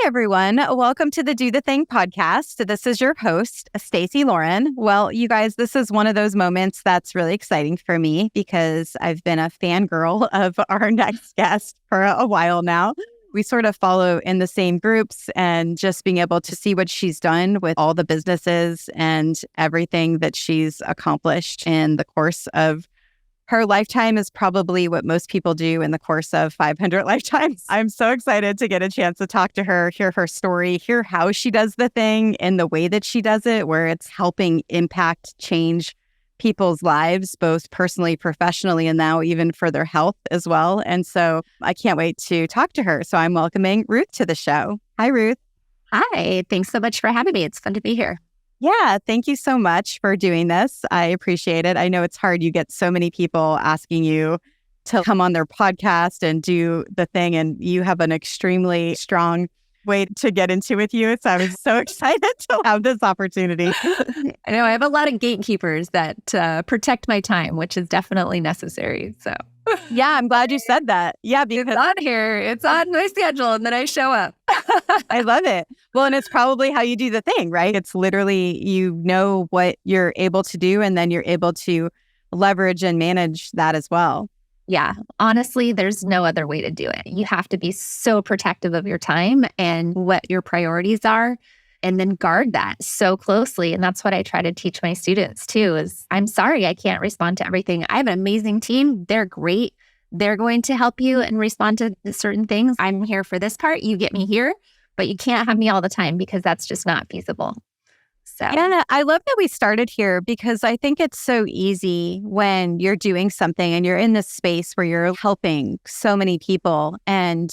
everyone. Welcome to the Do the Thing podcast. This is your host, Stacey Lauren. Well, you guys, this is one of those moments that's really exciting for me because I've been a fangirl of our next guest for a while now. We sort of follow in the same groups, and just being able to see what she's done with all the businesses and everything that she's accomplished in the course of her lifetime is probably what most people do in the course of 500 lifetimes. I'm so excited to get a chance to talk to her, hear her story, hear how she does the thing and the way that she does it, where it's helping impact, change people's lives, both personally, professionally, and now even for their health as well. And so I can't wait to talk to her. So I'm welcoming Ruth to the show. Hi, Ruth. Hi, thanks so much for having me. It's fun to be here. Yeah, thank you so much for doing this. I appreciate it. I know it's hard. You get so many people asking you to come on their podcast and do the thing, and you have an extremely strong way to get into with you. So I was so excited to have this opportunity. I know I have a lot of gatekeepers that protect my time, which is definitely necessary. So yeah, I'm glad you said that. Yeah, because it's on here, it's on my schedule, and then I show up. I love it. Well, and it's probably how you do the thing, right? It's literally, you know what you're able to do, and then you're able to leverage and manage that as well. Yeah, honestly, there's no other way to do it. You have to be so protective of your time and what your priorities are, and then guard that so closely. And that's what I try to teach my students too, is I'm sorry, I can't respond to everything. I have an amazing team. They're great. They're going to help you and respond to certain things. I'm here for this part. You get me here, but you can't have me all the time because that's just not feasible. So yeah, I love that we started here because I think it's so easy when you're doing something and you're in this space where you're helping so many people. And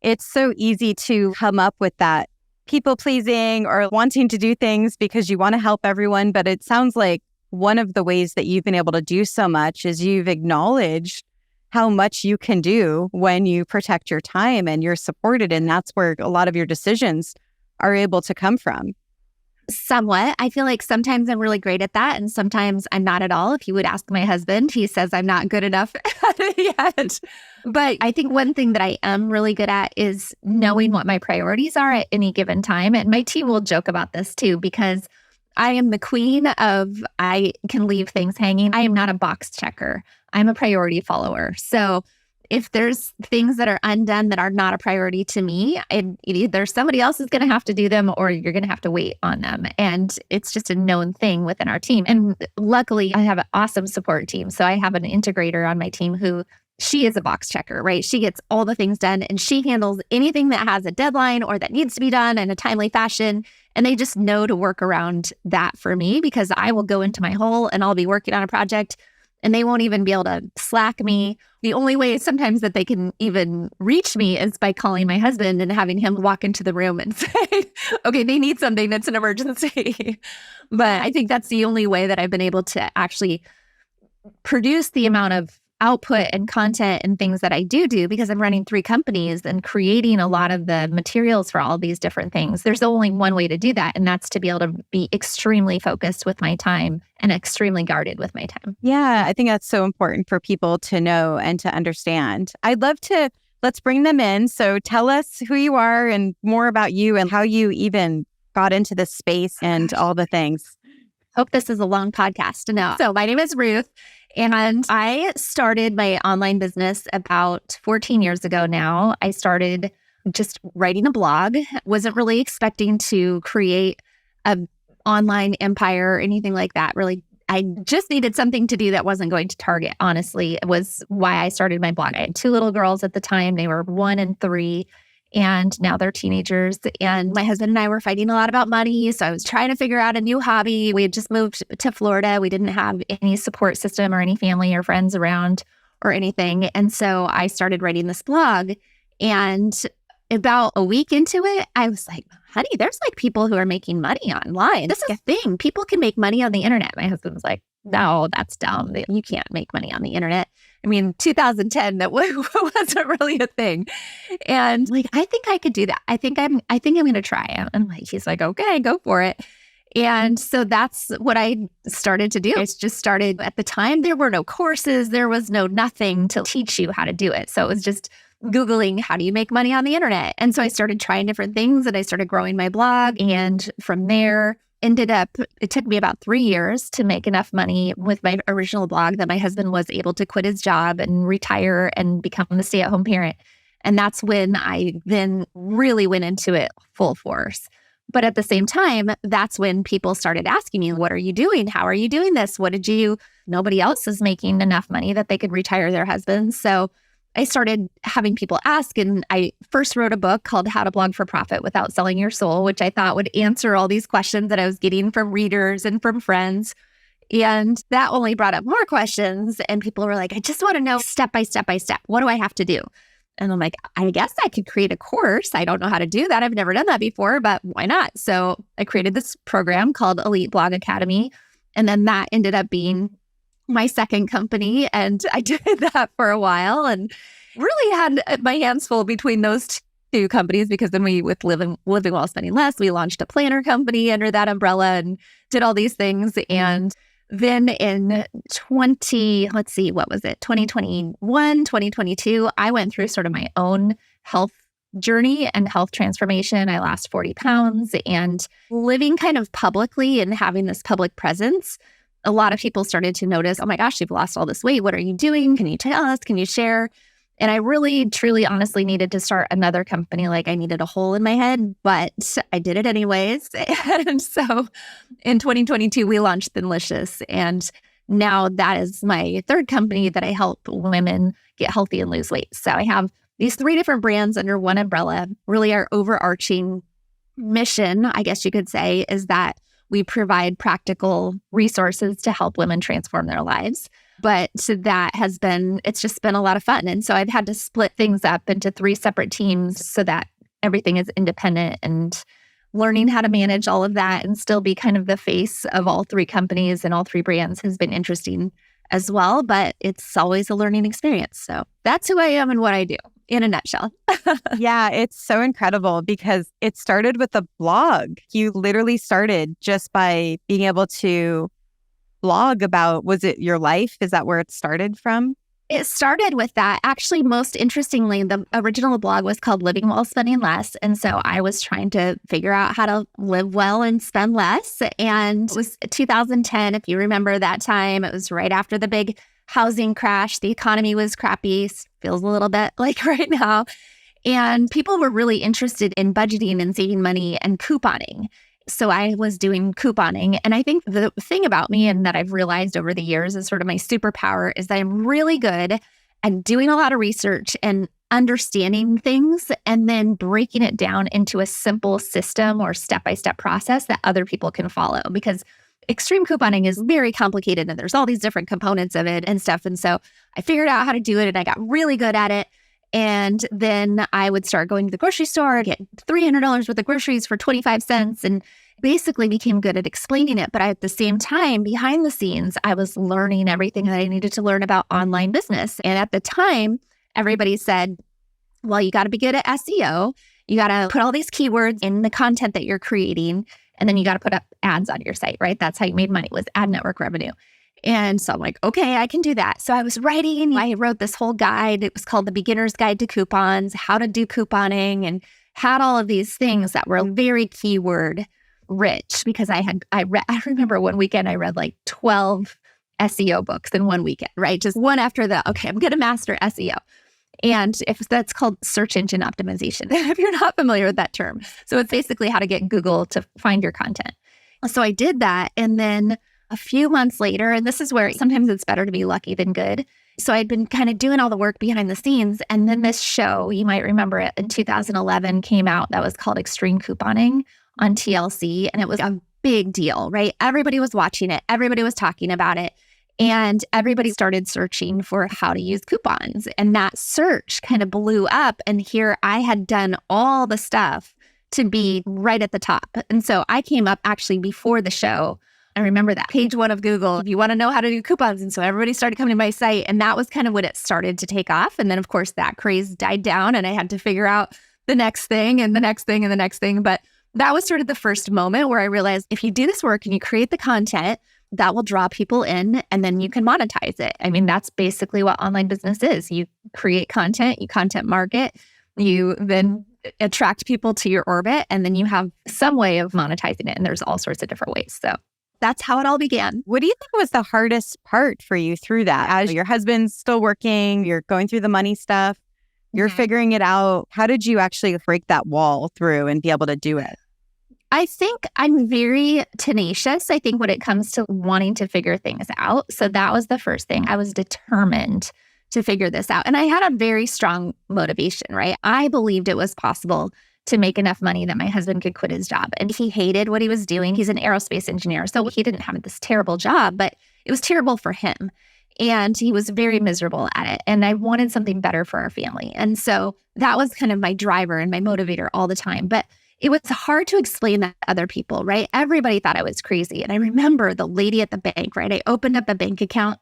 it's so easy to come up with that people pleasing or wanting to do things because you want to help everyone. But it sounds like one of the ways that you've been able to do so much is you've acknowledged how much you can do when you protect your time and you're supported. And that's where a lot of your decisions are able to come from. Somewhat. I feel like sometimes I'm really great at that, and sometimes I'm not at all. If you would ask my husband, he says I'm not good enough at it yet. But I think one thing that I am really good at is knowing what my priorities are at any given time. And my team will joke about this too, because I am the queen of I can leave things hanging. I am not a box checker. I'm a priority follower. So if there's things that are undone that are not a priority to me, either somebody else is going to have to do them or you're going to have to wait on them. And it's just a known thing within our team. And luckily, I have an awesome support team. So I have an integrator on my team who she is a box checker, right? She gets all the things done and she handles anything that has a deadline or that needs to be done in a timely fashion. And they just know to work around that for me because I will go into my hole and I'll be working on a project and they won't even be able to slack me. The only way sometimes that they can even reach me is by calling my husband and having him walk into the room and say, okay, they need something that's an emergency. But I think that's the only way that I've been able to actually produce the amount of output and content and things that I do because I'm running 3 companies and creating a lot of the materials for all these different things. There's only one way to do that, and that's to be able to be extremely focused with my time and extremely guarded with my time. Yeah, I think that's so important for people to know and to understand. Let's bring them in. So tell us who you are and more about you and how you even got into this space and all the things. Hope this is a long podcast to know. So my name is Ruth, and I started my online business about 14 years ago now. I started just writing a blog. Wasn't really expecting to create an online empire or anything like that. Really, I just needed something to do that wasn't going to target, honestly. It was why I started my blog. I had 2 little girls at the time. They were 1 and 3. And now they're teenagers. And my husband and I were fighting a lot about money. So I was trying to figure out a new hobby. We had just moved to Florida. We didn't have any support system or any family or friends around or anything. And so I started writing this blog. And about a week into it, I was like, honey, there's like people who are making money online. This is a thing. People can make money on the internet. My husband was like, no, that's dumb. You can't make money on the internet. I mean, 2010, that wasn't really a thing. And like, I think I could do that. I think I'm going to try it. And like, he's like, okay, go for it. And so that's what I started to do. I just started at the time. There were no courses. There was no nothing to teach you how to do it. So it was just Googling, how do you make money on the internet? And so I started trying different things and I started growing my blog. And from there, it took me about 3 years to make enough money with my original blog that my husband was able to quit his job and retire and become the stay-at-home parent. And that's when I then really went into it full force. But at the same time, that's when people started asking me, what are you doing? How are you doing this? Nobody else is making enough money that they could retire their husbands. So I started having people ask, and I first wrote a book called How to Blog for Profit Without Selling Your Soul, which I thought would answer all these questions that I was getting from readers and from friends. And that only brought up more questions. And people were like, I just want to know step by step by step. What do I have to do? And I'm like, I guess I could create a course. I don't know how to do that. I've never done that before, but why not? So I created this program called Elite Blog Academy. And then that ended up being my second company. And I did that for a while and really had my hands full between those two companies, because then with Living While Spending Less, we launched a planner company under that umbrella and did all these things. And then in 2021, 2022, I went through sort of my own health journey and health transformation. I lost 40 pounds, and living kind of publicly and having this public presence, a lot of people started to notice, oh my gosh, you've lost all this weight. What are you doing? Can you tell us? Can you share? And I really, truly, honestly needed to start another company. Like I needed a hole in my head, but I did it anyways. And so in 2022, we launched Thinlicious. And now that is my third company that I help women get healthy and lose weight. So I have these 3 different brands under one umbrella. Really, our overarching mission, I guess you could say, is that we provide practical resources to help women transform their lives. But it's just been a lot of fun. And so I've had to split things up into 3 separate teams so that everything is independent, and learning how to manage all of that and still be kind of the face of all 3 companies and all 3 brands has been interesting as well. But it's always a learning experience. So that's who I am and what I do in a nutshell. Yeah, it's so incredible because it started with a blog. You literally started just by being able to blog about, was it your life? Is that where it started from? It started with that. Actually, most interestingly, the original blog was called Living While Spending Less. And so I was trying to figure out how to live well and spend less. And it was 2010, if you remember that time. It was right after the big housing crash. The economy was crappy. Feels a little bit like right now. And people were really interested in budgeting and saving money and couponing. So I was doing couponing. And I think the thing about me, and that I've realized over the years is sort of my superpower, is that I'm really good at doing a lot of research and understanding things and then breaking it down into a simple system or step-by-step process that other people can follow. Because extreme couponing is very complicated and there's all these different components of it and stuff. And so I figured out how to do it and I got really good at it. And then I would start going to the grocery store, get $300 worth of groceries for 25 cents, and basically became good at explaining it. But at the same time, behind the scenes, I was learning everything that I needed to learn about online business. And at the time, everybody said, well, you got to be good at SEO. You got to put all these keywords in the content that you're creating. And then you got to put up ads on your site, right? That's how you made money, was ad network revenue. And so I'm like, okay, I can do that. So I wrote this whole guide. It was called The Beginner's Guide to Coupons, how to do couponing, and had all of these things that were very keyword rich, because I remember one weekend I read like 12 SEO books in one weekend, right? Just one after the, okay, I'm going to master SEO. And if that's called search engine optimization, if you're not familiar with that term. So it's basically how to get Google to find your content. So I did that. And then a few months later, and this is where sometimes it's better to be lucky than good. So I'd been kind of doing all the work behind the scenes. And then this show, you might remember it, in 2011 came out that was called Extreme Couponing on TLC. And it was a big deal, right? Everybody was watching it. Everybody was talking about it. And everybody started searching for how to use coupons. And that search kind of blew up. And here I had done all the stuff to be right at the top. And so I came up actually before the show. I remember that page 1 of Google, if you want to know how to do coupons. And so everybody started coming to my site. And that was kind of when it started to take off. And then, of course, that craze died down and I had to figure out the next thing and the next thing and the next thing. But that was sort of the first moment where I realized if you do this work and you create the content that will draw people in, and then you can monetize it. I mean, that's basically what online business is. You create content, you content market, you then attract people to your orbit, and then you have some way of monetizing it. And there's all sorts of different ways. So that's how it all began. What do you think was the hardest part for you through that? As your husband's still working, you're going through the money stuff, you're figuring it out. How did you actually break that wall through and be able to do it? I think I'm very tenacious, I think, when it comes to wanting to figure things out. So that was the first thing. I was determined to figure this out. And I had a very strong motivation, right? I believed it was possible to make enough money that my husband could quit his job. And he hated what he was doing. He's an aerospace engineer. So he didn't have this terrible job, but it was terrible for him. And he was very miserable at it. And I wanted something better for our family. And so that was kind of my driver and my motivator all the time. But it was hard to explain that to other people, right? Everybody thought I was crazy. And I remember the lady at the bank, right? I opened up a bank account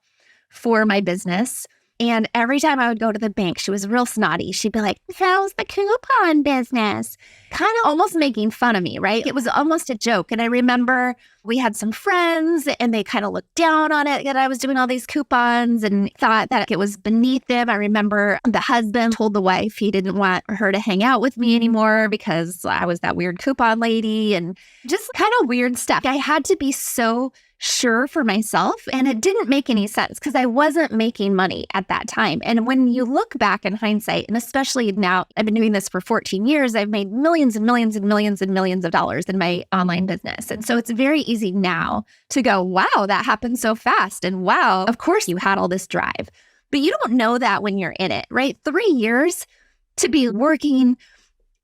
for my business. And every time I would go to the bank, she was real snotty. She'd be like, how's the coupon business? Kind of almost making fun of me, right? It was almost a joke. And I remember we had some friends and they kind of looked down on it that I was doing all these coupons and thought that it was beneath them. I remember the husband told the wife he didn't want her to hang out with me anymore because I was that weird coupon lady and just kind of weird stuff. I had to be so sure for myself. And it didn't make any sense because I wasn't making money at that time. And when you look back in hindsight, and especially now, I've been doing this for 14 years, I've made millions and millions and millions and millions of dollars in my online business. And so it's very easy now to go, wow, that happened so fast. And wow, of course you had all this drive. But you don't know that when you're in it, right? 3 years to be working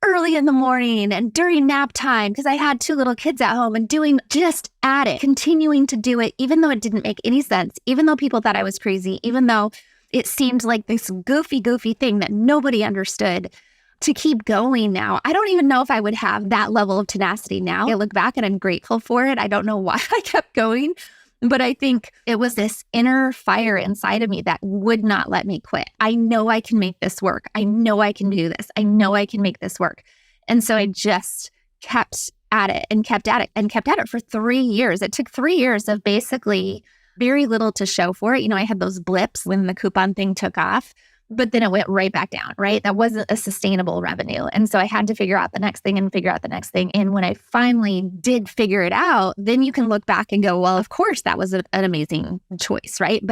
early in the morning and during nap time, because I had 2 little kids at home and doing just at it, continuing to do it, even though it didn't make any sense, even though people thought I was crazy, even though it seemed like this goofy thing that nobody understood, to keep going now. I don't even know if I would have that level of tenacity now. I look back and I'm grateful for it. I don't know why I kept going, but I think it was this inner fire inside of me that would not let me quit. I know I can make this work. I know I can do this. I know I can make this work. And so I just kept at it and kept at it and kept at it for 3 years. It took 3 years of basically very little to show for it. You know, I had those blips when the coupon thing took off, but then it went right back down, right? That wasn't a sustainable revenue. And so I had to figure out the next thing and figure out the next thing. And when I finally did figure it out, then you can look back and go, well, of course, that was an amazing choice, right?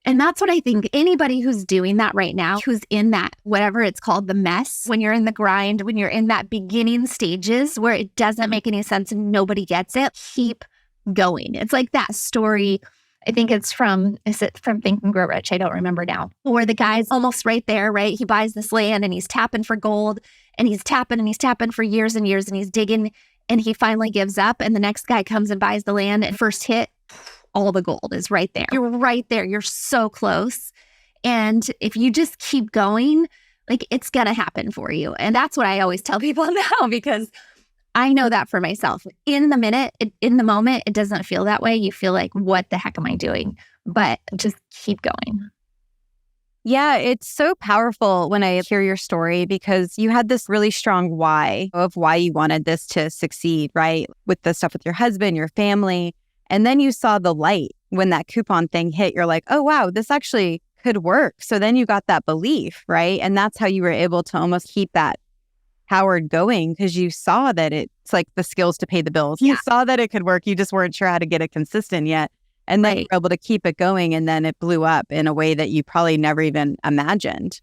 And that's what I think anybody who's doing that right now, who's in that, whatever it's called, the mess, when you're in the grind, when you're in that beginning stages where it doesn't make any sense and nobody gets it, keep going. It's like that story. I think it's from Think and Grow Rich? I don't remember now. Where the guy's almost right there, right? He buys this land and he's tapping for gold and he's tapping for years and years and he's digging and he finally gives up and the next guy comes and buys the land and first hit, all the gold is right there. You're right there. You're so close. And if you just keep going, like it's going to happen for you. And that's what I always tell people now because I know that for myself. In the moment, it doesn't feel that way. You feel like, what the heck am I doing? But just keep going. Yeah, it's so powerful when I hear your story because you had this really strong why of why you wanted this to succeed, right? With the stuff with your husband, your family. And then you saw the light when that coupon thing hit. You're like, oh, wow, this actually could work. So then you got that belief, right? And that's how you were able to almost keep that powered going because you saw that it's like the skills to pay the bills. Yeah. You saw that it could work. You just weren't sure how to get it consistent yet. And then you were able to keep it going and then it blew up in a way that you probably never even imagined.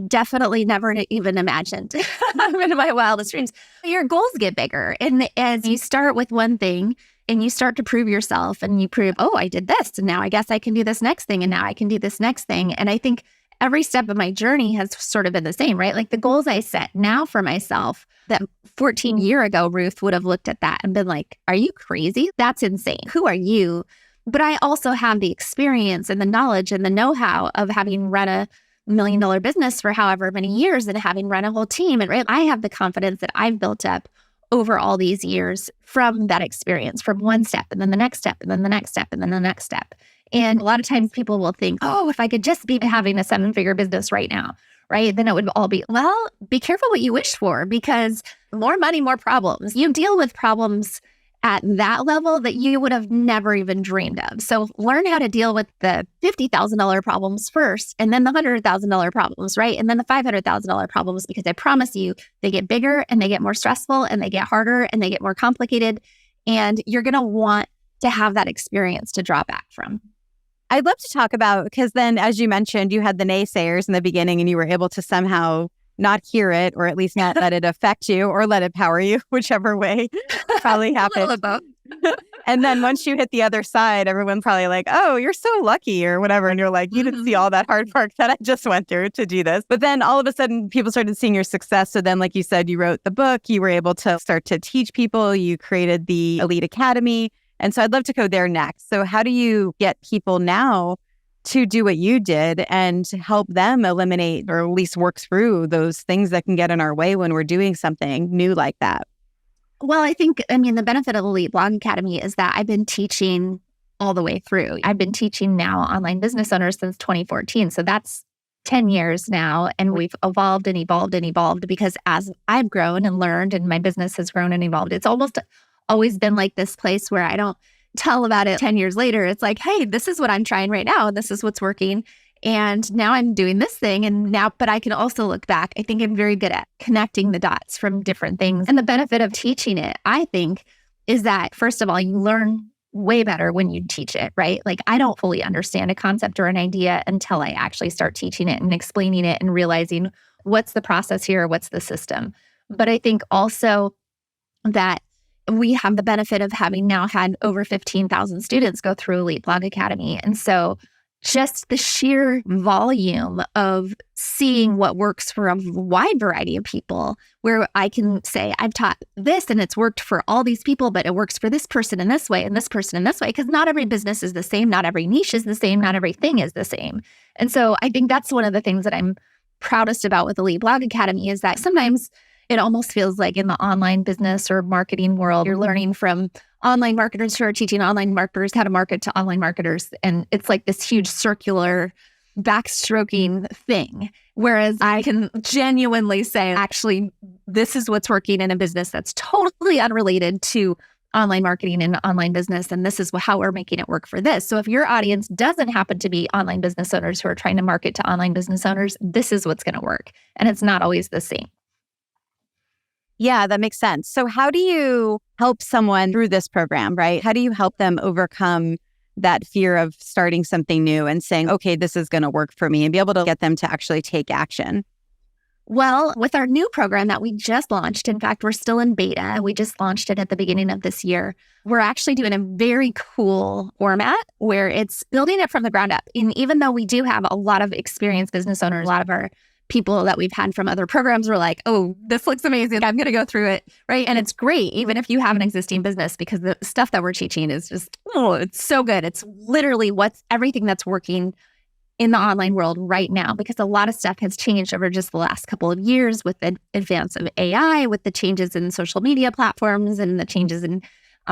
Definitely never even imagined in my wildest dreams. Your goals get bigger. And as you start with one thing and you start to prove yourself and you prove, oh, I did this. And now I guess I can do this next thing. And now I can do this next thing. And I think every step of my journey has sort of been the same, right? Like the goals I set now for myself that 14 years ago, Ruth would have looked at that and been like, are you crazy? That's insane. Who are you? But I also have the experience and the knowledge and the know-how of having run a $1 million business for however many years and having run a whole team. And right, I have the confidence that I've built up over all these years from that experience, from one step and then the next step and then the next step and then the next step. And a lot of times people will think, oh, if I could just be having a 7-figure business right now, right? Then it would all be, well, be careful what you wish for because more money, more problems. You deal with problems at that level that you would have never even dreamed of. So learn how to deal with the $50,000 problems first, and then the $100,000 problems, right? And then the $500,000 problems, because I promise you, they get bigger and they get more stressful and they get harder and they get more complicated. And you're going to want to have that experience to draw back from. I'd love to talk about, because then, as you mentioned, you had the naysayers in the beginning and you were able to somehow not hear it, or at least not let it affect you or let it power you, whichever way probably happened. And then once you hit the other side, everyone's probably like, oh, you're so lucky or whatever. And you're like, you didn't see all that hard work that I just went through to do this. But then all of a sudden, people started seeing your success. So then, like you said, you wrote the book, you were able to start to teach people, you created the Elite Academy. And so I'd love to go there next. So how do you get people now to do what you did and help them eliminate, or at least work through those things that can get in our way when we're doing something new like that? Well, the benefit of Elite Blog Academy is that I've been teaching all the way through. I've been teaching now online business owners since 2014. So that's 10 years now. And we've evolved and evolved and evolved, because as I've grown and learned and my business has grown and evolved, it's almost always been like this place where I don't tell about it 10 years later. It's like, hey, this is what I'm trying right now. And this is what's working. And now I'm doing this thing. But I can also look back. I think I'm very good at connecting the dots from different things. And the benefit of teaching it, I think, is that, first of all, you learn way better when you teach it, right? Like, I don't fully understand a concept or an idea until I actually start teaching it and explaining it and realizing what's the process here, what's the system. But I think also that we have the benefit of having now had over 15,000 students go through Elite Blog Academy. And so just the sheer volume of seeing what works for a wide variety of people, where I can say, I've taught this and it's worked for all these people, but it works for this person in this way and this person in this way, because not every business is the same, not every niche is the same, not everything is the same. And so I think that's one of the things that I'm proudest about with Elite Blog Academy, is that sometimes it almost feels like in the online business or marketing world, you're learning from online marketers who are teaching online marketers how to market to online marketers. And it's like this huge circular backstroking thing. Whereas I can genuinely say, actually, this is what's working in a business that's totally unrelated to online marketing and online business. And this is how we're making it work for this. So if your audience doesn't happen to be online business owners who are trying to market to online business owners, this is what's going to work. And it's not always the same. Yeah, that makes sense. So how do you help someone through this program, right? How do you help them overcome that fear of starting something new and saying, okay, this is going to work for me, and be able to get them to actually take action? Well, with our new program that we just launched, in fact, we're still in beta. We just launched it at the beginning of this year. We're actually doing a very cool format where it's building it from the ground up. And even though we do have a lot of experienced business owners, a lot of our people that we've had from other programs were like, oh, this looks amazing, I'm going to go through it, right? And it's great, even if you have an existing business, because the stuff that we're teaching is just, it's so good. It's literally everything that's working in the online world right now, because a lot of stuff has changed over just the last couple of years with the advance of AI, with the changes in social media platforms and the changes in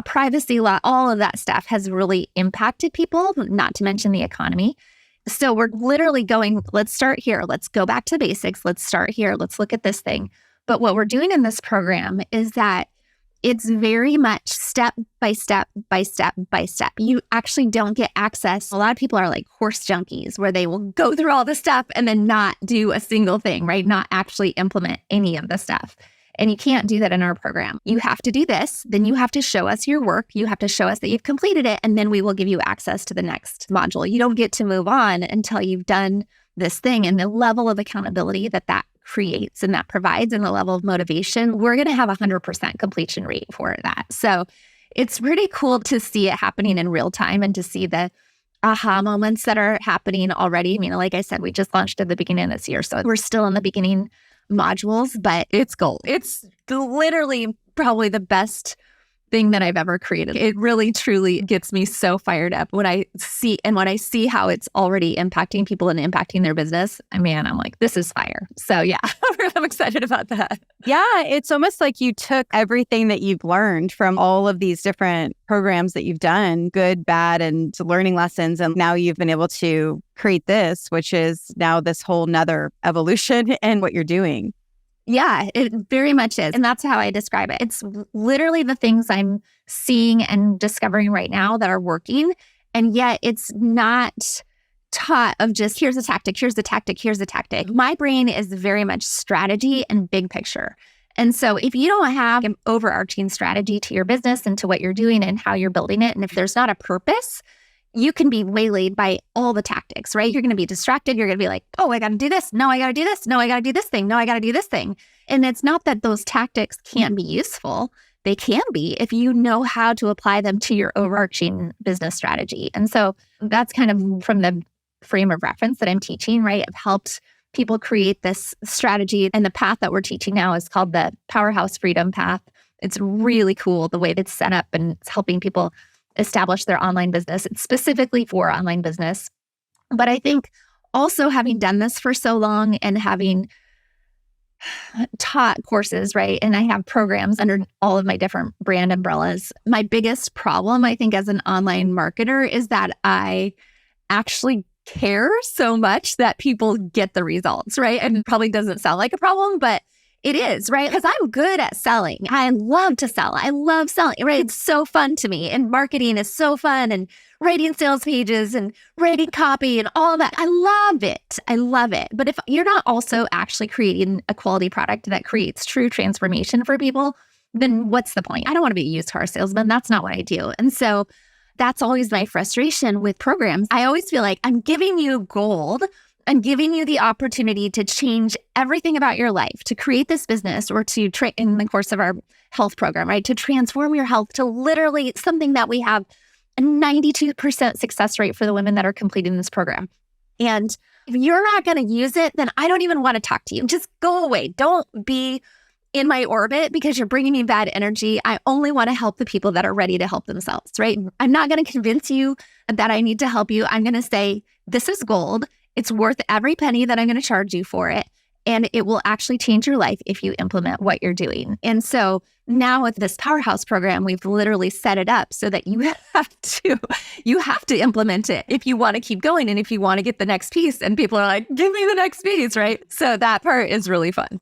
privacy law. All of that stuff has really impacted people, not to mention the economy. So we're literally going, let's start here. Let's go back to the basics. Let's start here. Let's look at this thing. But what we're doing in this program is that it's very much step by step by step by step. You actually don't get access. A lot of people are like horse junkies, where they will go through all the stuff and then not do a single thing, right? Not actually implement any of the stuff. And you can't do that in our program. You have to do this, then you have to show us your work. You have to show us that you've completed it, and then we will give you access to the next module. You don't get to move on until you've done this thing. And the level of accountability that creates and that provides, and the level of motivation, we're going to have 100% completion rate for that. So it's pretty cool to see it happening in real time and to see the aha moments that are happening already. I mean, like I said, we just launched at the beginning of this year, so we're still in the beginning modules, but it's gold. It's literally probably the best thing that I've ever created. It really, truly gets me so fired up when I see how it's already impacting people and impacting their business. I mean, I'm like, this is fire. So yeah, I'm excited about that. Yeah, it's almost like you took everything that you've learned from all of these different programs that you've done, good, bad, and learning lessons. And now you've been able to create this, which is now this whole nother evolution in what you're doing. Yeah, it very much is. And that's how I describe it. It's literally the things I'm seeing and discovering right now that are working. And yet it's not taught of just here's a tactic, here's the tactic, here's the tactic. My brain is very much strategy and big picture. And so if you don't have an overarching strategy to your business and to what you're doing and how you're building it, and if there's not a purpose, you can be waylaid by all the tactics, right? You're going to be distracted. You're going to be like, oh, I got to do this. No, I got to do this. No, I got to do this thing. No, I got to do this thing. And it's not that those tactics can't be useful. They can be if you know how to apply them to your overarching business strategy. And so that's kind of from the frame of reference that I'm teaching, right? I've helped people create this strategy. And the path that we're teaching now is called the Powerhouse Freedom Path. It's really cool the way it's set up, and it's helping people establish their online business. It's specifically for online business. But I think also having done this for so long and having taught courses, right? And I have programs under all of my different brand umbrellas. My biggest problem, I think, as an online marketer is that I actually care so much that people get the results, right? And it probably doesn't sound like a problem, but it is, right? Because I'm good at selling. I love to sell. I love selling, right? It's so fun to me. And marketing is so fun, and writing sales pages and writing copy and all that. I love it. I love it. But if you're not also actually creating a quality product that creates true transformation for people, then what's the point? I don't want to be a used car salesman. That's not what I do. And so that's always my frustration with programs. I always feel like I'm giving you gold. I'm giving you the opportunity to change everything about your life, to create this business, or to in the course of our health program, right? To transform your health to literally something that we have a 92% success rate for the women that are completing this program. And if you're not going to use it, then I don't even want to talk to you. Just go away. Don't be in my orbit because you're bringing me bad energy. I only want to help the people that are ready to help themselves, right? I'm not going to convince you that I need to help you. I'm going to say, this is gold. It's worth every penny that I'm going to charge you for it. And it will actually change your life if you implement what you're doing. And so now with this Powerhouse program, we've literally set it up so that you have to implement it if you want to keep going and if you want to get the next piece. And people are like, give me the next piece, right? So that part is really fun.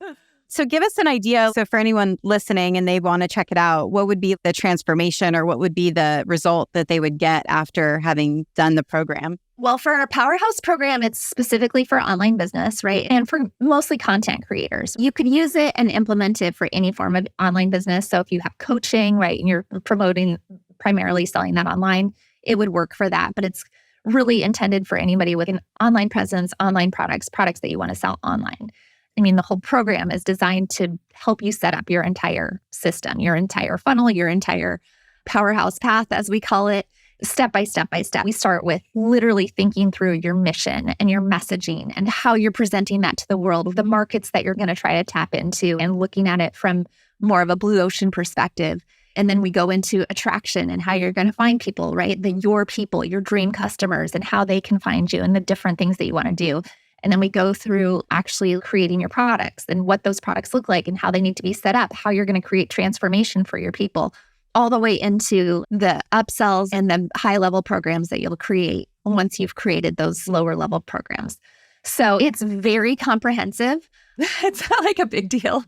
So give us an idea. So for anyone listening and they want to check it out, what would be the transformation or what would be the result that they would get after having done the program? Well, for our Powerhouse program, it's specifically for online business, right? And for mostly content creators. You could use it and implement it for any form of online business. So if you have coaching, right, and you're promoting, primarily selling that online, it would work for that. But it's really intended for anybody with an online presence, online products that you want to sell online. I mean, the whole program is designed to help you set up your entire system, your entire funnel, your entire Powerhouse path, as we call it, step by step by step. We start with literally thinking through your mission and your messaging and how you're presenting that to the world, the markets that you're going to try to tap into, and looking at it from more of a blue ocean perspective. And then we go into attraction and how you're going to find people, right? Your people, your dream customers, and how they can find you and the different things that you want to do. And then we go through actually creating your products and what those products look like and how they need to be set up, how you're going to create transformation for your people, all the way into the upsells and the high-level programs that you'll create once you've created those lower-level programs. So it's very comprehensive. It's not like a big deal.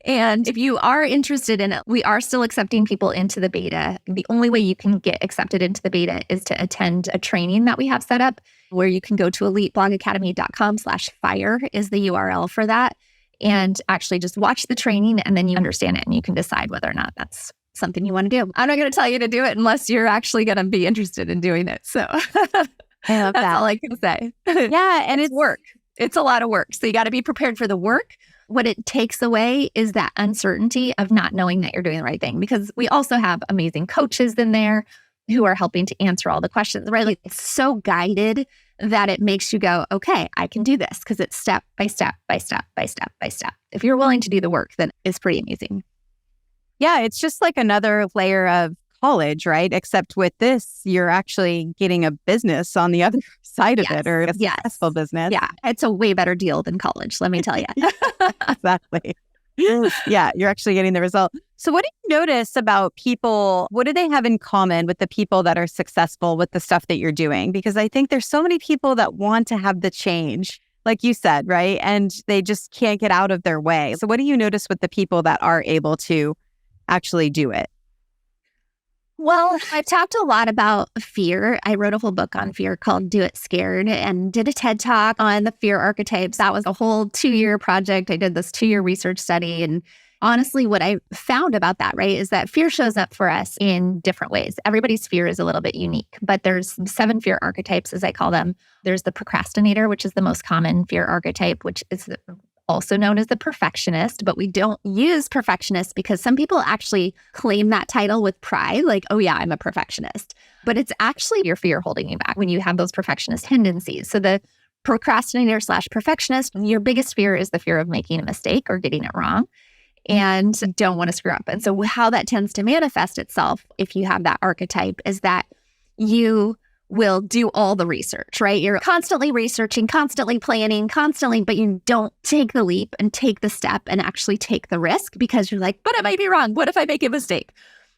And if you are interested in it, we are still accepting people into the beta. The only way you can get accepted into the beta is to attend a training that we have set up, where you can go to eliteblogacademy.com/fire is the URL for that, and actually just watch the training, and then you understand it and you can decide whether or not that's something you want to do. I'm not going to tell you to do it unless you're actually going to be interested in doing it. So that's all I can say. Yeah. And it's work. It's a lot of work. So you got to be prepared for the work. What it takes away is that uncertainty of not knowing that you're doing the right thing, because we also have amazing coaches in there who are helping to answer all the questions, right? Like, it's so guided that it makes you go, okay, I can do this, because it's step by step by step by step by step. If you're willing to do the work, then it's pretty amazing. Yeah, it's just like another layer of college, right? Except with this, you're actually getting a business on the other side of it, or a successful business. Yeah, it's a way better deal than college, let me tell you. Exactly. Yeah, you're actually getting the result. So what do you notice about people? What do they have in common with the people that are successful with the stuff that you're doing? Because I think there's so many people that want to have the change, like you said, right? And they just can't get out of their way. So what do you notice with the people that are able to actually do it? Well, I've talked a lot about fear. I wrote a whole book on fear called Do It Scared and did a TED Talk on the fear archetypes. That was a whole 2-year project. I did this 2-year research study. And honestly, what I found about that, right, is that fear shows up for us in different ways. Everybody's fear is a little bit unique, but there's 7 fear archetypes, as I call them. There's the procrastinator, which is the most common fear archetype, which is also known as the perfectionist, but we don't use perfectionist because some people actually claim that title with pride, like, oh yeah, I'm a perfectionist. But it's actually your fear holding you back when you have those perfectionist tendencies. So the procrastinator / perfectionist, your biggest fear is the fear of making a mistake or getting it wrong and don't want to screw up. And so how that tends to manifest itself, if you have that archetype, is that you will do all the research, right? You're constantly researching, constantly planning, but you don't take the leap and take the step and actually take the risk because you're like, but I might be wrong. What if I make a mistake?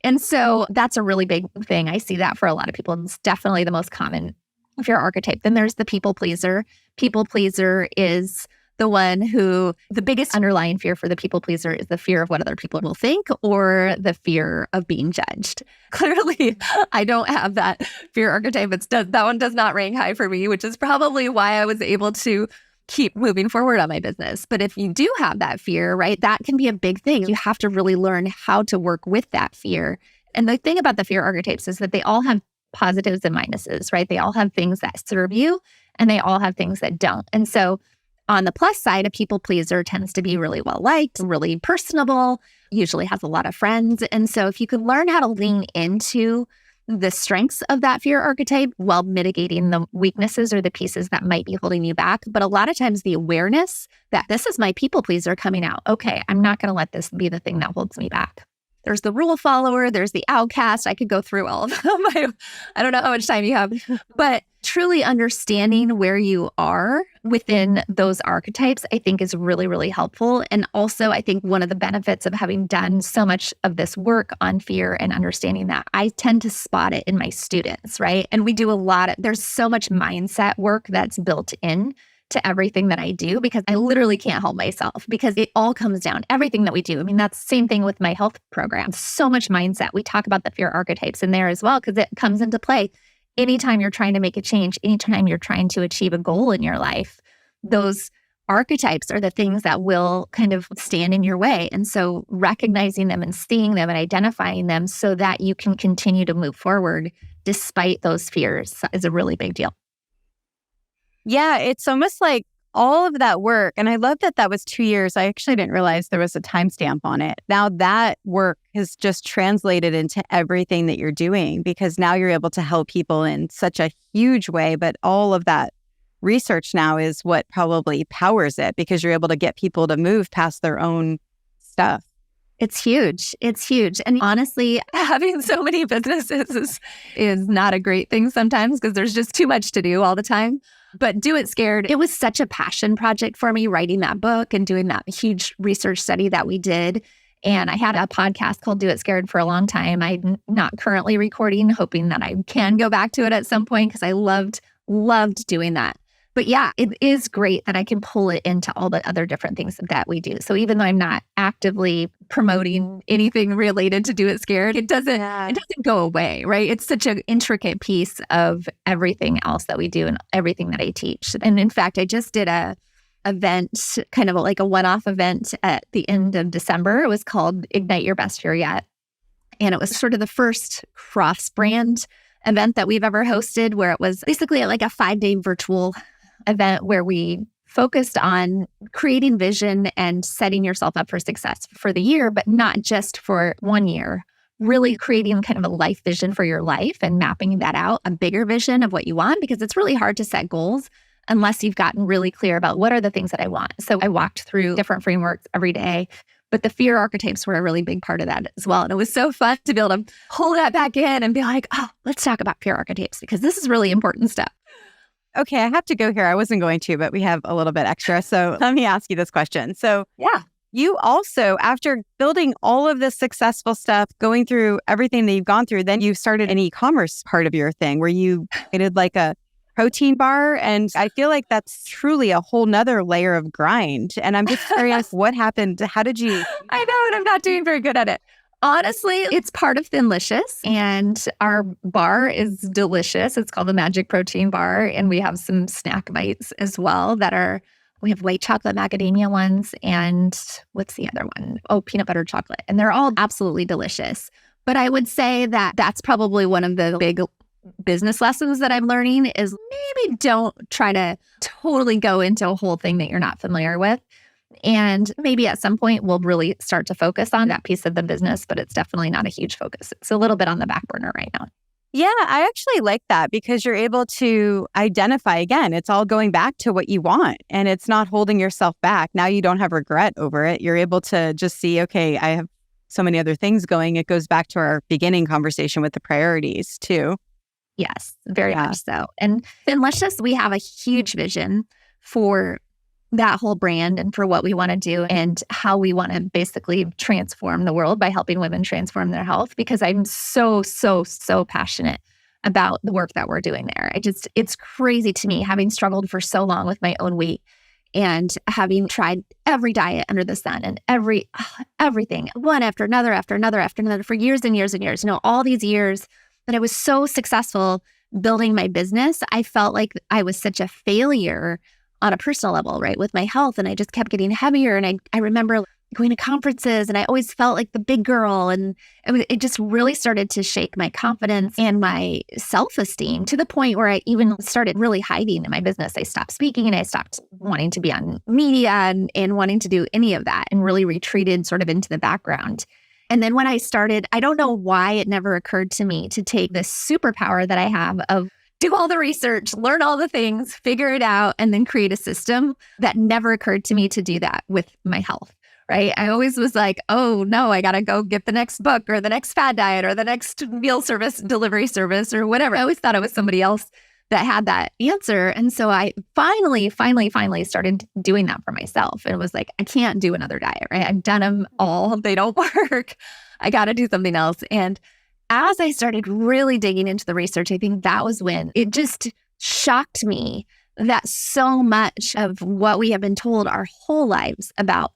And so that's a really big thing. I see that for a lot of people. And it's definitely the most common fear archetype. Then there's the people pleaser. People pleaser is the one who, the biggest underlying fear for the people pleaser is the fear of what other people will think or the fear of being judged. Clearly, I don't have that fear archetype. That one does not rank high for me, which is probably why I was able to keep moving forward on my business. But if you do have that fear, right, that can be a big thing. You have to really learn how to work with that fear. And the thing about the fear archetypes is that they all have positives and minuses, right? They all have things that serve you and they all have things that don't. And so on the plus side, a people pleaser tends to be really well-liked, really personable, usually has a lot of friends. And so if you can learn how to lean into the strengths of that fear archetype while mitigating the weaknesses or the pieces that might be holding you back. But a lot of times the awareness that this is my people pleaser coming out. Okay, I'm not going to let this be the thing that holds me back. There's the rule follower, there's the outcast. I could go through all of them. I don't know how much time you have, but truly understanding where you are within those archetypes, I think is really, really helpful. And also, I think one of the benefits of having done so much of this work on fear and understanding that, I tend to spot it in my students, right? And we do there's so much mindset work that's built in to everything that I do because I literally can't help myself because it all comes down, everything that we do. I mean, that's the same thing with my health program. So much mindset. We talk about the fear archetypes in there as well because it comes into play. Anytime you're trying to make a change, anytime you're trying to achieve a goal in your life, those archetypes are the things that will kind of stand in your way. And so recognizing them and seeing them and identifying them so that you can continue to move forward despite those fears is a really big deal. Yeah, it's almost like all of that work. And I love that was 2 years. I actually didn't realize there was a timestamp on it. Now that work has just translated into everything that you're doing because now you're able to help people in such a huge way. But all of that research now is what probably powers it because you're able to get people to move past their own stuff. It's huge. It's huge. And honestly, having so many businesses is not a great thing sometimes because there's just too much to do all the time. But Do It Scared, it was such a passion project for me, writing that book and doing that huge research study that we did. And I had a podcast called Do It Scared for a long time. I'm not currently recording, hoping that I can go back to it at some point because I loved doing that. But yeah, it is great that I can pull it into all the other different things that we do. So even though I'm not actively promoting anything related to Do It Scared, it doesn't go away, right? It's such an intricate piece of everything else that we do and everything that I teach. And in fact, I just did a event, kind of like a one-off event at the end of December. It was called Ignite Your Best Year Yet. And it was sort of the first cross-brand event that we've ever hosted, where it was basically like a 5-day virtual event where we focused on creating vision and setting yourself up for success for the year, but not just for 1 year, really creating kind of a life vision for your life and mapping that out, a bigger vision of what you want, because it's really hard to set goals unless you've gotten really clear about what are the things that I want. So I walked through different frameworks every day, but the fear archetypes were a really big part of that as well. And it was so fun to be able to pull that back in and be like, oh, let's talk about fear archetypes because this is really important stuff. Okay, I have to go here. I wasn't going to, but we have a little bit extra. So let me ask you this question. So yeah, you also, after building all of this successful stuff, going through everything that you've gone through, then you started an e-commerce part of your thing where you created like a protein bar. And I feel like that's truly a whole nother layer of grind. And I'm just curious, what happened? How did you? I know, and I'm not doing very good at it. Honestly, it's part of Thinlicious, and our bar is delicious. It's called the Magic Protein Bar, and we have some snack bites as well we have white chocolate macadamia ones, and what's the other one? Oh, peanut butter chocolate. And they're all absolutely delicious. But I would say that that's probably one of the big business lessons that I'm learning is maybe don't try to totally go into a whole thing that you're not familiar with. And maybe at some point we'll really start to focus on that piece of the business, but it's definitely not a huge focus. It's a little bit on the back burner right now. Yeah, I actually like that because you're able to identify, again, it's all going back to what you want and it's not holding yourself back. Now you don't have regret over it. You're able to just see, okay, I have so many other things going. It goes back to our beginning conversation with the priorities too. Yes, very much so. And Thinlicious, we have a huge vision for that whole brand and for what we want to do and how we want to basically transform the world by helping women transform their health, because I'm so passionate about the work that we're doing there. It's crazy to me, having struggled for so long with my own weight and having tried every diet under the sun and everything, one after another for years and years and years. All these years that I was so successful building my business, I felt like I was such a failure on a personal level, right, with my health. And I just kept getting heavier. And I remember going to conferences and I always felt like the big girl. And it just really started to shake my confidence and my self-esteem to the point where I even started really hiding in my business. I stopped speaking and I stopped wanting to be on media and wanting to do any of that and really retreated sort of into the background. And then when I started, I don't know why it never occurred to me to take this superpower that I have of do all the research, learn all the things, figure it out, and then create a system. That never occurred to me to do that with my health, right? I always was like, oh no, I got to go get the next book or the next fad diet or the next meal service, delivery service or whatever. I always thought it was somebody else that had that answer. And so I finally started doing that for myself. And it was like, I can't do another diet, right? I've done them all. They don't work. I got to do something else. And as I started really digging into the research, I think that was when it just shocked me that so much of what we have been told our whole lives about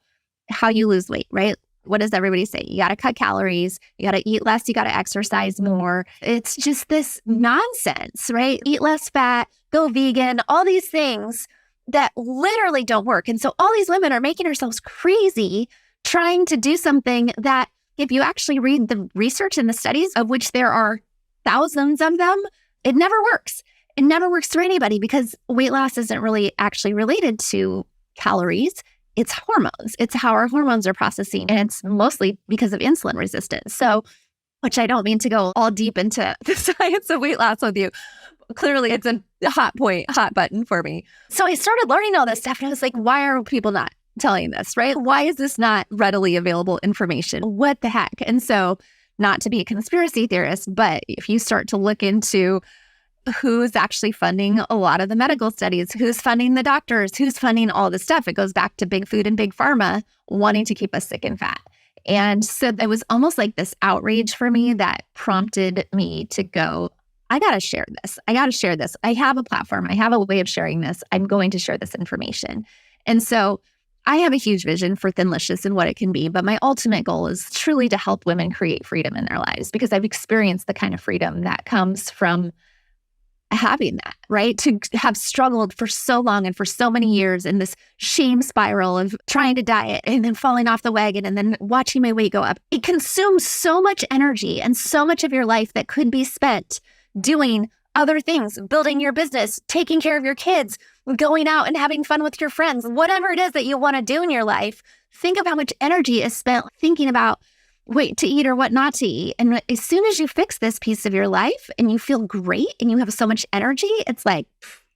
how you lose weight, right? What does everybody say? You got to cut calories, you got to eat less, you got to exercise more. It's just this nonsense, right? Eat less fat, go vegan, all these things that literally don't work. And so all these women are making ourselves crazy trying to do something that, if you actually read the research and the studies, of which there are thousands of them, it never works. It never works for anybody because weight loss isn't really actually related to calories. It's hormones. It's how our hormones are processing. And it's mostly because of insulin resistance. So, which I don't mean to go all deep into the science of weight loss with you. Clearly, it's a hot button for me. So I started learning all this stuff and I was like, why are people not telling this, right? Why is this not readily available information? What the heck? And so, not to be a conspiracy theorist, but if you start to look into who's actually funding a lot of the medical studies, who's funding the doctors, who's funding all this stuff, it goes back to big food and big pharma wanting to keep us sick and fat. And so it was almost like this outrage for me that prompted me to go, I got to share this. I have a platform. I have a way of sharing this. I'm going to share this information. And so I have a huge vision for Thinlicious and what it can be, but my ultimate goal is truly to help women create freedom in their lives because I've experienced the kind of freedom that comes from having that, right? To have struggled for so long and for so many years in this shame spiral of trying to diet and then falling off the wagon and then watching my weight go up. It consumes so much energy and so much of your life that could be spent doing other things, building your business, taking care of your kids, going out and having fun with your friends, whatever it is that you want to do in your life. Think of how much energy is spent thinking about what to eat or what not to eat. And as soon as you fix this piece of your life and you feel great and you have so much energy, it's like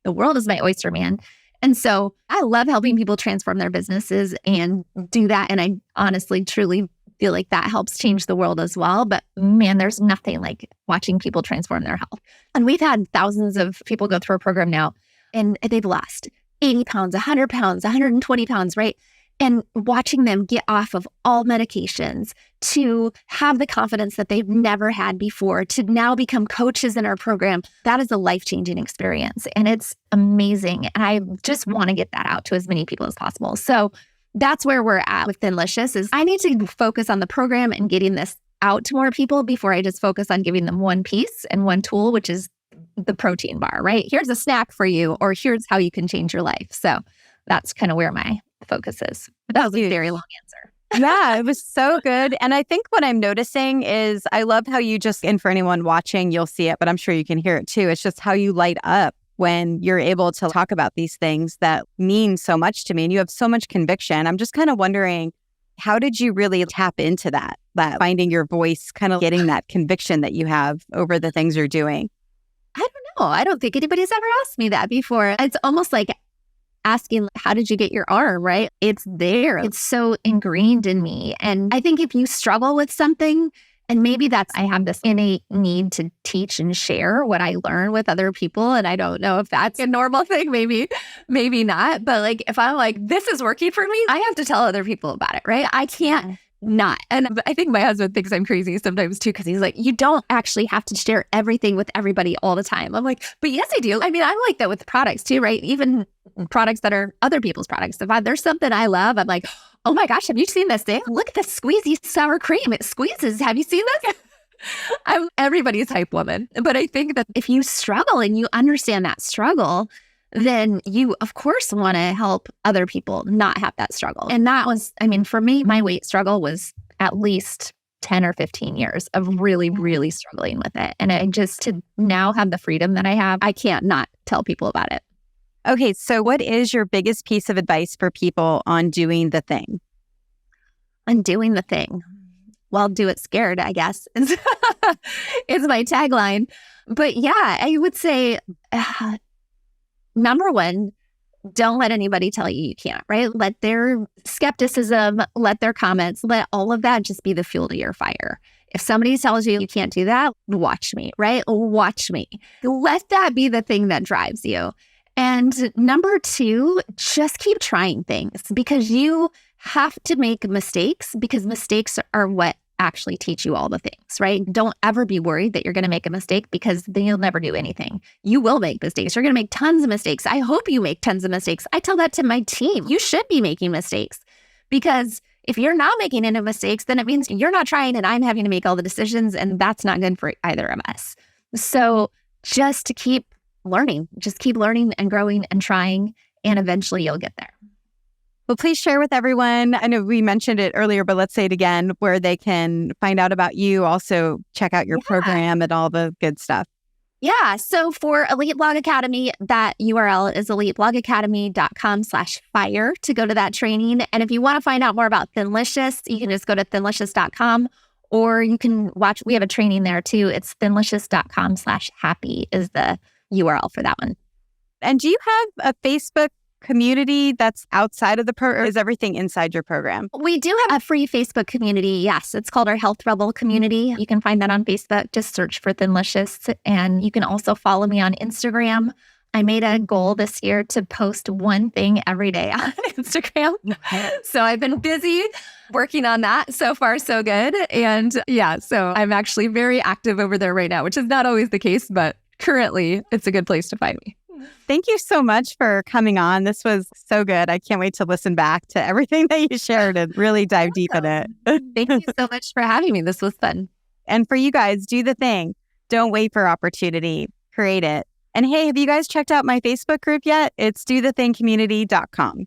the world is my oyster, man. And so I love helping people transform their businesses and do that. And I honestly, truly feel like that helps change the world as well. But man, there's nothing like watching people transform their health. And we've had thousands of people go through our program now and they've lost 80 pounds, 100 pounds, 120 pounds, right? and watching them get off of all medications, to have the confidence that they've never had before, to now become coaches in our program. That is a life-changing experience, and it's amazing. And I just want to get that out to as many people as possible. So that's where we're at with Thinlicious, is I need to focus on the program and getting this out to more people before I just focus on giving them one piece and one tool, which is the protein bar, right? Here's a snack for you, or here's how you can change your life. So that's kind of where my focus is. But that was a very long answer. Yeah, it was so good. And I think what I'm noticing is I love how you just, and for anyone watching, you'll see it, but I'm sure you can hear it too. It's just how you light up when you're able to talk about these things that mean so much to me, and you have so much conviction. I'm just kind of wondering, how did you really tap into that finding your voice, kind of getting that conviction that you have over the things you're doing? I don't know. I don't think anybody's ever asked me that before. It's almost like asking, how did you get your arm, right? It's there. It's so ingrained in me. And I think if you struggle with something, and maybe I have this innate need to teach and share what I learn with other people. And I don't know if that's a normal thing, maybe not. But like, if I'm like, this is working for me, I have to tell other people about it, right? I can't not. And I think my husband thinks I'm crazy sometimes too, because he's like, you don't actually have to share everything with everybody all the time. I'm like, but yes, I do. I mean, I'm like that with products too, right? Even products that are other people's products. If there's something I love, I'm like, oh my gosh, have you seen this thing? Look at the squeezy sour cream. It squeezes. Have you seen this? I'm everybody's hype woman. But I think that if you struggle and you understand that struggle, then you, of course, want to help other people not have that struggle. And that was, I mean, for me, my weight struggle was at least 10 or 15 years of really, really struggling with it. And I just, to now have the freedom that I have, I can't not tell people about it. Okay, so what is your biggest piece of advice for people on doing the thing? On doing the thing? Well, do it scared, I guess, is my tagline. But yeah, I would say, number one, don't let anybody tell you can't, right? Let their skepticism, let their comments, let all of that just be the fuel to your fire. If somebody tells you can't do that, watch me, right? Watch me. Let that be the thing that drives you. And number two, just keep trying things, because you have to make mistakes, because mistakes are what actually teach you all the things, right? Don't ever be worried that you're going to make a mistake, because then you'll never do anything. You will make mistakes. You're going to make tons of mistakes. I hope you make tons of mistakes. I tell that to my team. You should be making mistakes, because if you're not making any mistakes, then it means you're not trying and I'm having to make all the decisions, and that's not good for either of us. So just to keep learning and growing and trying, and eventually you'll get there. Well, please share with everyone. I know we mentioned it earlier, but let's say it again, where they can find out about you, also check out your program and all the good stuff. Yeah. So for Elite Blog Academy, that URL is eliteblogacademy.com/fire to go to that training. And if you want to find out more about Thinlicious, you can just go to thinlicious.com, or you can watch, we have a training there too. It's thinlicious.com/happy is the URL for that one. And do you have a Facebook community that's outside of the program, or is everything inside your program? We do have a free Facebook community. Yes, it's called our Health Rebel community. You can find that on Facebook. Just search for Thinlicious. And you can also follow me on Instagram. I made a goal this year to post one thing every day on Instagram. So I've been busy working on that. So far, so good. And yeah, so I'm actually very active over there right now, which is not always the case, but currently it's a good place to find me. Thank you so much for coming on. This was so good. I can't wait to listen back to everything that you shared and really dive deep in it. Thank you so much for having me. This was fun. And for you guys, do the thing. Don't wait for opportunity. Create it. And hey, have you guys checked out my Facebook group yet? It's dothethingcommunity.com.